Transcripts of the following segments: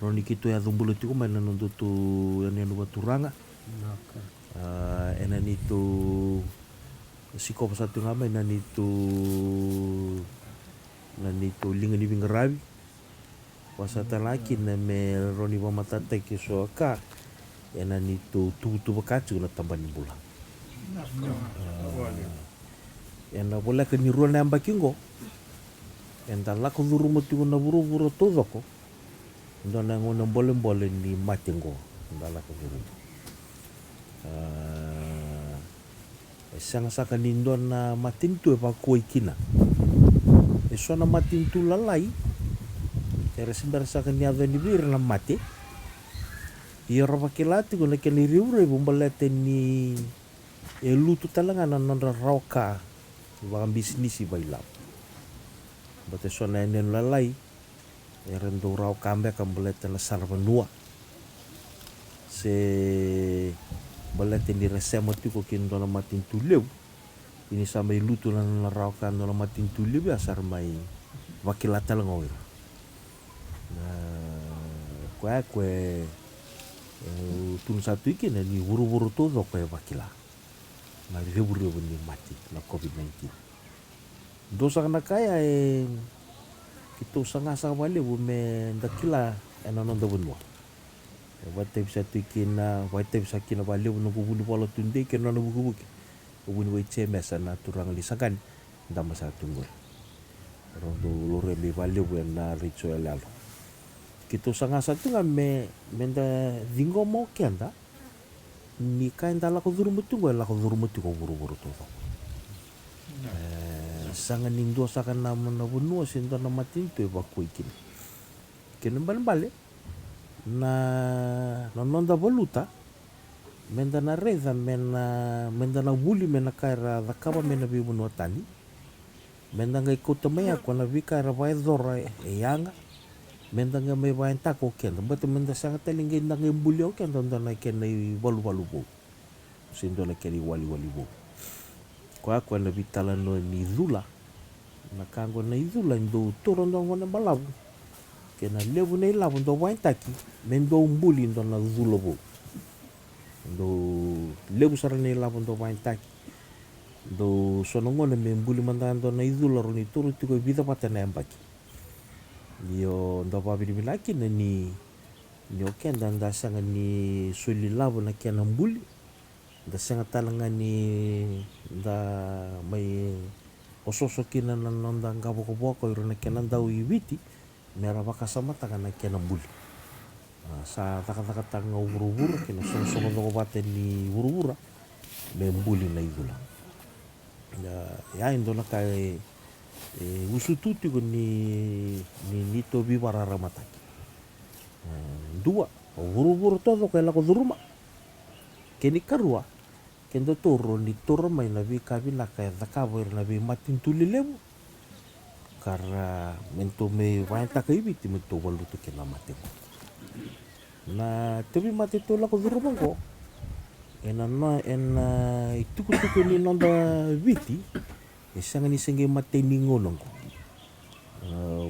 roni kitu ya dhumbulu tiku mana nundutu yani nuba turanga ena nitu siko pasatu ngama ena nitu linga ni bingarabi wasata laki na me roni wa matata ki soaka ena nitu tu bakacu na tambani bula ena bola ka ni rona amba kingo enta la ko duru mo tigo na buru todo ko ndona ngona mbole ni matingo ndala ko duru sanga saka ni ndona matintu e pa ko ikina e sona matintu lalai era simbar saka ni ave ni bir na mate ia rova kelati ko na keni riure bombalete ni e lutu talanga na nondra roka wa bisnis bailap bate sona enen lalai era ndo rau kambe kambalete na sarvanua se balete ni resema tiko kindo na matintu leu ini sama lutu na rau kan na matintu leu asar mai wakilata langoira kwe tun satu iki na ni wuru todo kwe wakila na rebu ni mati na COVID-19 dosa kana kaya kito sanga wale me ndakila ena nonda bunwa wate bisa tikina wate bisa kina wale no bubulu pala tunde kena no bubuki ubuni we CMS na turang lisakan ndama sa tunggol rondo lore me wale na richo elalo kito sanga satu me menda dingo mo kenda ni kainda la ko duru mutungo la ko duru mutungo buru todo sanga nindo saka na bunua sinto na matinto e bakui kini kene bale na nonda voluta menda na reza menda na wuli mena kaira da kaba mena bi bunua tani menda ngai kota mea ko na vika ra vai dora e yanga menda ngai mai vai tako kenda but menda sanga telinge ngai mbulio kenda ndana kena walu bo sinto na keri wali bo kwa na vitala no ni zula na kango na izula ndo toro ndo ngona balabu kena levu nei labu ndo waintaki mendo mbuli ndo na zula bo ndo levu sara nei labu ndo waintaki ndo sono ngona me mbuli manda ndo na izula ro ni toro tiko vida patana ambaki yo ndo babiri milaki na ni okenda nda sanga ni suli labu na kena mbuli da sanga talanga ni da mai ososo kina na nonda ngabo ko boko iro na kena ndau ibiti mera baka sama takana kena mbuli sa taka tanga urubura kena so do bate ni urubura me mbuli na igula ya indo na kai usututi ko ni nito bibara ramataki dua urubura todo kala ko duruma keni karua kendo toro ni toro mai na bi kabila ka zakabo na bi matin tulilemu kara mento me waita ka ibiti mento walu to kena mate na tebi mate to la ko duruma ko ena ituku ni nonda viti sanga ni senge mate ni ngono ko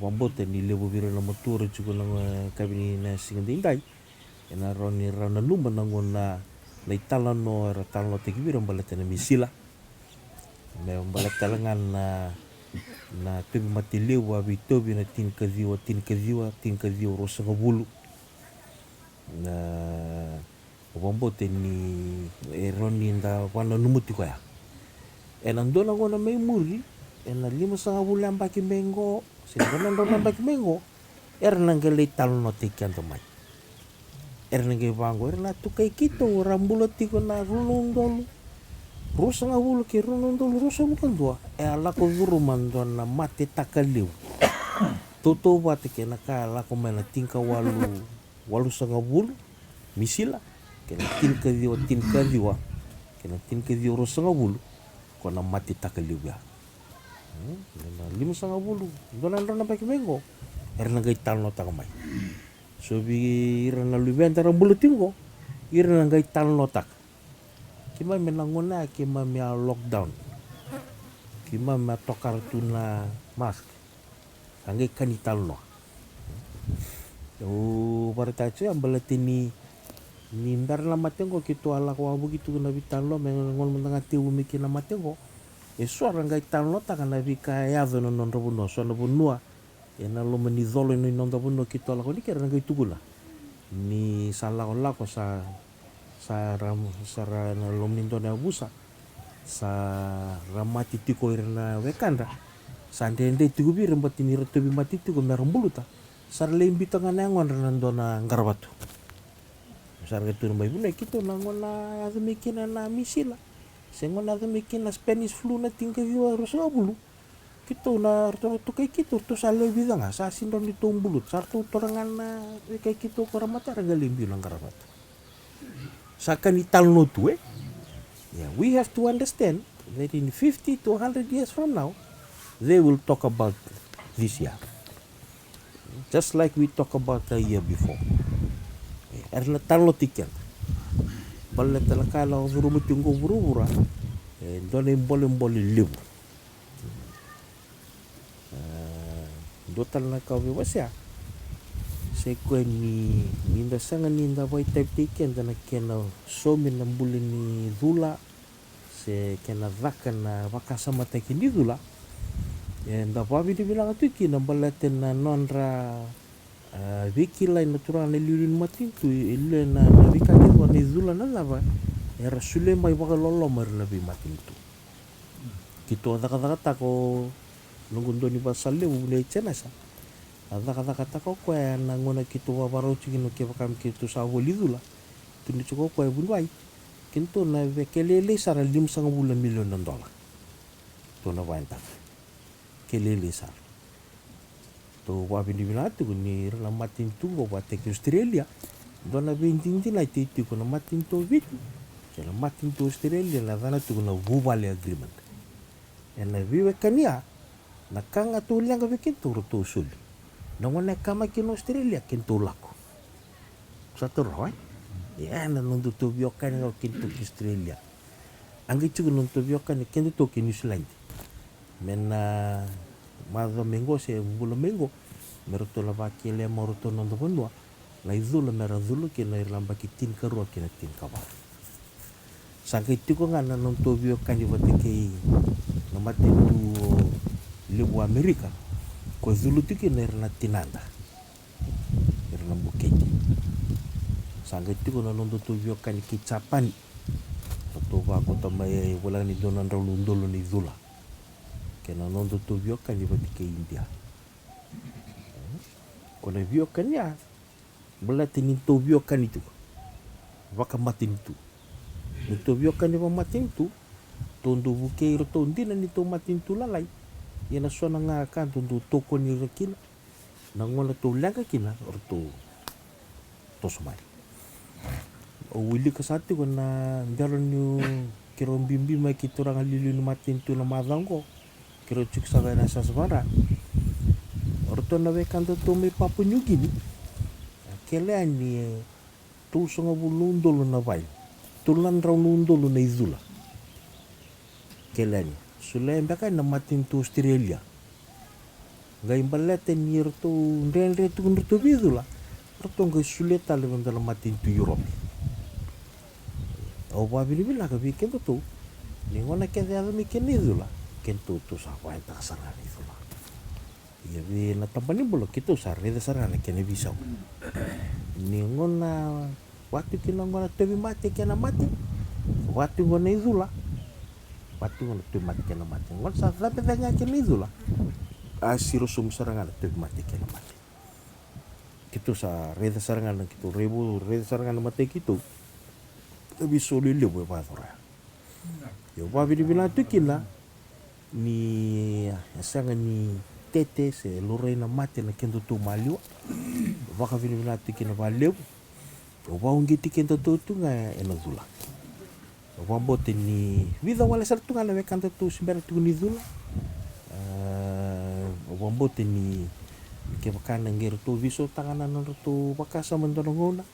wambote ni lebu biro na motor chuko na kabini na singa dindai ena roni rana luma na ngona na itala no era talo te kibira balete na misila me balete langan na tebi matile wa bitobi na tin kaziwa rosa bulu na bombote ni eroni nda wana numuti ko ya enandola ngona me muri ena 5 bulan baki mengo sinana ndona baki mengo era nangele talo no te kanto mai ernenge bango erna tukai kito rambulo tiko na runondolu rosa nga bulu ki runondolu rosa bukan dua ala ko duru mando na mate takaliu toto bate ke na kala ko mena tingka walu sanga bulu misila kena tinka diwa kena tinka diwa rosa nga bulu ko na mate takaliu ya na 5 bulu dona baki mengo erna gai talno takamai so bi irana luben tara bulutingo irana gai talno tak kima menangona kima mea lockdown kima mea tokar tuna mask angai kani talno O baritacho ambalati ni mbar la matengo kitu ala kwa bugitu na bitanlo ngol manga tiu miki na matengo e suara ngai tanlo ta kana vika ya no non robuno so no bunua e na lo meni zolo no non robuno kitu ala ko ni kera ngai tugula ni sala ola ko sa na lo mindo na busa sa ramati tiko irna wekanda sa ndende tigubi rembati ni retobi mati tiko merambuluta sar lembi tanga nangon randona ngarwatu sar getur mai bune kito nangona azmikina na misila sengona azmikina Spanish flu na tingka viwa rosa bulu kito na to kai kito to sale bidanga sa sindon di tumbulut sar to torangan na kai kito koramata ragalimbi nang karawat sakan italno tu yeah, we have to understand that in 50 to 100 years from now they will talk about this year just like we talk about the year before erna talno tiken balle talakala zurumu tingo burubura dole mbole libu dotal na kawe wasya se ko ni minda sanga ni nda vai type tiken dana kena somi na mbuli ni zula se kena vaka na vaka sama teki ni zula nda vavi di bilang atu ki na balaten na nonra viki lai natural na liulin matintu ile na vika ni wana zula na lava era sule mai waka lolo mar na bi matintu kito daka tako nungundo ni basale ubule chenasa daka tako kwa na ngona kito wabaro chikino ke vakam kito sa wolidula tuni choko kwa bunwai kinto na vekelele sara $5 million to na wanta kelele sara to wabini binatu ni la matin tu wa tek Australia dona bindindi na titi ko na matin to vit kela matin to Australia la dana tu na vale agreement ena vive kania na kanga tu lianga vikinto to sul na ngona kama kin Australia kinto lako satu roy ya na nundu to biokan ngo kinto Australia angi tu nundu biokan kinto to New Zealand mena madho mengo se bulo mengo meroto la vakile moroto nondo bonua la izula mera zulu ke na irlamba ki tin karu ke na tin kawa sangai tiko ngana nonto bio kanji vateke na mate tu lebu Amerika ko zulu tiki na irna tinanda irna buketi sangai tiko na nonto tu bio kanji ki Japan to ba ko tamai wala ni donan raulu ndolo ni zula kena nondo to biokan di batike India kona biokan ya belati ni to biokan itu waka matin itu ni to biokan di matin itu tondo buke roto ndina ni to matin tu lalai yana sona nga kan tondo toko ni rekina nangona to langa kina roto to somai o wili kasati kona ndalo ni kirom bimbi mai kitorang lilu ni matin tu na madango kiro cuk saga na sasvara orto na vekanto to me Papua New Guinea kele ani tu songa bulundolo na vai tulan raunundolo na izula kele ani sule mbaka na matin tu Australia ngai balete ni orto ndendre tu orto bizula orto ngai sule tale vandala matin tu Europe au babili bila ka vikendo tu ni ngona ke dia mi kenizula kento tu sa wa ta sarana izula ya vi na tampani bolo kito sarre de sarana kene bisa ni ngona waktu kina ngona tebi mate kena mate waktu ngona izula waktu ngona tebi mate kena mate ngona sa sabe tanya kena izula asiro sum sarana tebi mate kena mate kito sa rede sarana kito rebu rede sarana mate kito tebi solile bo ba thora yo ba vi bina tukila ni asanga ni tete se lorena mate na kendo tu malio vaka vini na tiki na valeu o va ungi tiki kendo tu nga ena zula o va bote ni vida wala sar tu ngala vekanta tu simbera tu ni zula o va bote ni ke vakana ngero tu viso tangana no tu vakasa mendonongona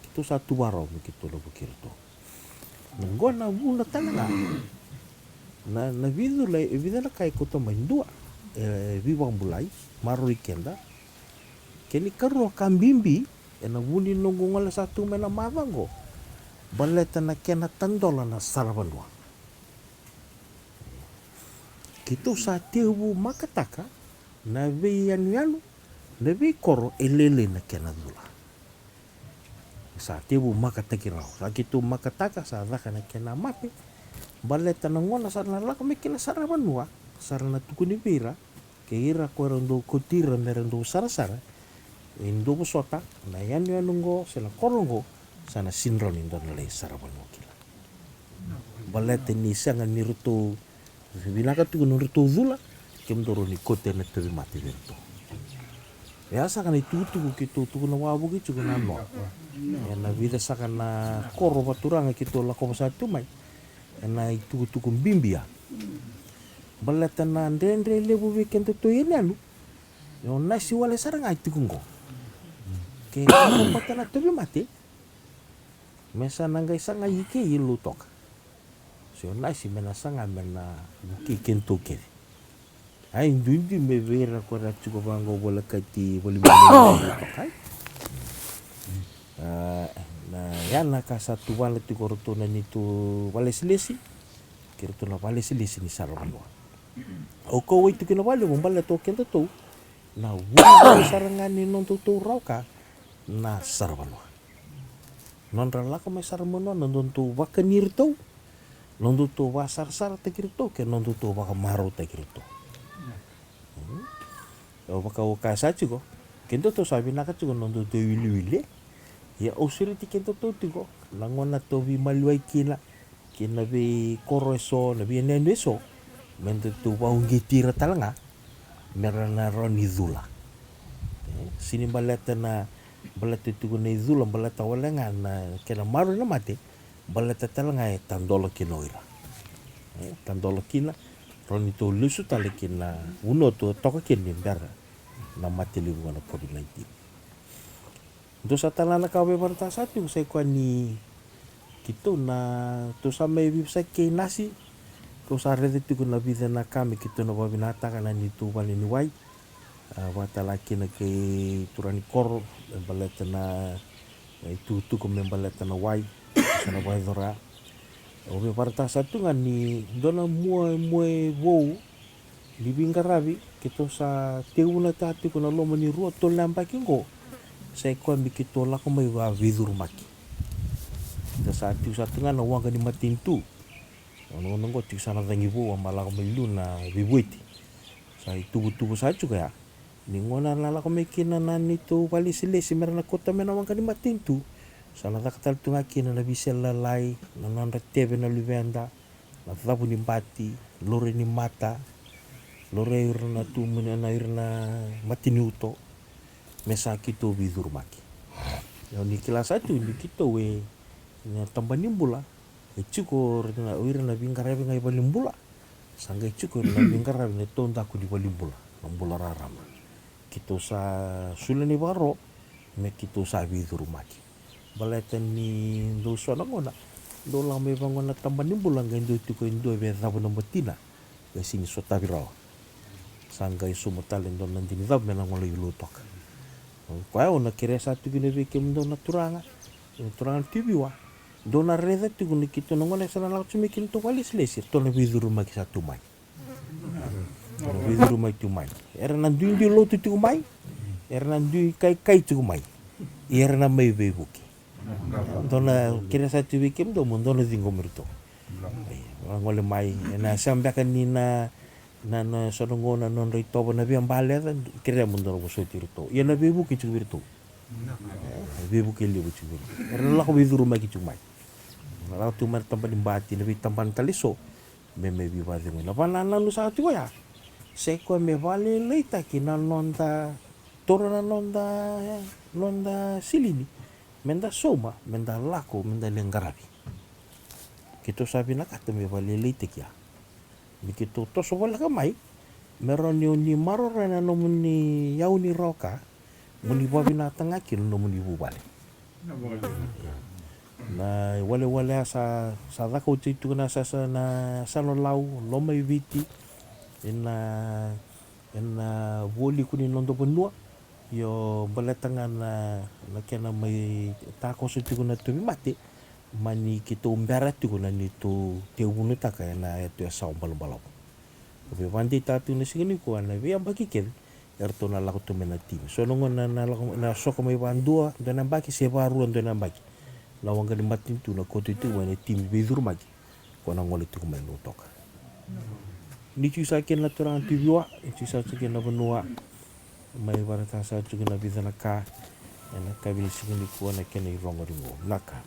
kito satu baro kito lo bukiro to ngona bula tanga na vidula vida na kai ko to mandua viva mulai maru ikenda Keni karo kambimbi ena wuni nungu ngala satu mena mavango. Baleta na kena tandola na saravanua. Kito sa tehu makataka na vei anu na vei koro elele na kena dula. Sa tehu makataki rao. Sa kito makataka sa dhaka na kena mape. Baleta na ngona sa nalaka me kena saravanua. Sarana tukuni vira. Ke ira ko ndo kotira merendo sara-sara. Indo sota na yanu ngo sela korongo sana sinron indo na le saravanua kila. Baleta ni sanga ni ruto binaka tu no ruto zula kemdoro ni kote na tevi mati vento. Ya saka ni tutu kito tu na wabu ki na no. Ya na vida saka na koro baturanga kito la ko sa tumai. Na itu bimbia. Baleta na ndendre lebu weekend to yenanu. Yo nasi wale saranga itu ngo. Ke ko patana tevi mati. Mesa nanga isanga yike yilu toka. So nasi mena sanga mena buki kento kere. Ai ndundi me vera ko ra chuko bango bola kati boli toka. Na yana ka satu wala tu koroto na nitu wale silesi. Kiro na wale silesi ni sarangwa. O ko wai tu kina wale mo bala to kento to. Na wala sarangani non to rauka na sarangwa. Non ralaka mai saramono non to wakanir to. Non to wasar-sar te kirito ke non to wakamaro te kirito. O waka o kasa chuko. Kento to sabi naka chuko non to wili. Ya osiri ti kento to tiko. Langona to vi maluai kina. Kina vi koro eso, na vi nenu eso. Mendo to waungi tira talanga. Merana roni zula. Sini baleta na baleta tiko na izula baleta walenga na kena maru na mate. Baleta talanga e tandola kinoira. Tandola kina roni to lusu tale kina uno to toka kini mbara na mate libu na COVID-19. Do sa talana kawe barta satu saya kwa ni kito na to sa may sa kay nasi ko sa rede tu na vida na kami kito na babinata kana ni tu bali ni wai watala kina kay turani kor baleta na itu ko membaleta na wai sana wai dora o me barta satu ngani dona mue wo libing karabi kito sa teuna tati ko na loma ni ruo to lamba kingo sai ko mi kito la ko mai wa vidur maki da sa tiu sa tunga na wanga ni matintu ono ngo tiu sana dangi wo mala ko mai luna vibuiti sa itu sa juga ya ni ngona la ko mai kina na ni to wali silesi merna kota mena wanga ni matintu sana dakatal tunga kina na bisela lai na nanda tebe na livenda na thabu ni mbati lore ni mata lore irna tu mena na irna matinuto mesa kito vidur maki. Yo ni kila satu ni kito we na tambanimbula. Echuko na irna bingarabi ngai balimbula. Sanga echuko na bingarabi ne tonda ku di balimbula. Nambula rarama. Kito sa sulani baro me kito sa vidur maki. Baleten ni do sona ngona. Do la me bangona tambanimbula ngai do tiko indo be thabu na matina. Be sini sotabiro. Sanga isumutalen don nandini thab mena ngolo yulutok. Kwa ona kere satu gine veke mdo na turanga tibiwa dona reza tu gune kito ngone sana la tsumi kinto walis lesir to na viduru maki satu mai viduru mai tu mai era na duindi lo tu mai era na dui kai tu mai era na mai vebuki dona kere satu veke mdo mundo na dingo merto ngole mai na sambaka ni na sonongona non rito na biang bale kira mundo ro so tirto ya na bebu ki chubirto bebu ki libu chubir era la ko biduru ma ki chumai la tu mar tampan bati na bi tampan taliso me bi ba de na bana na lu sa tu ya se ko me vale leita ki na nonda torona nonda silini menda soma menda lako menda lengarabi kito sabi na kata me vale leita ki Mikito to so wala kamay meron yun ni marorena no muni yaw ni roka muni babi na tangakin no muni bubali na wale sa dako titu na sa na salolaw lomay viti ina woli kuni nondo benua Yo baletanga na kena mai tako so tiku na tumi mate mani kito umbera tiku na ni tu te unu taka na tu sa balau. Be wandi tatu na sigini ko na be ambaki ken erto na lako tu mena tim. So no na lako na soko mai bandua do na baki se baru do na baki. La wanga ni matin tu na kote tu wane tim be dur magi. Ko na ngole tiku mai no toka. Ni tu sa ken la turang tu biwa, tu sa ken na benua. Mai warata sa tuku na bidana ka na kabili sigini ko na ken i rongo ringo. Naka.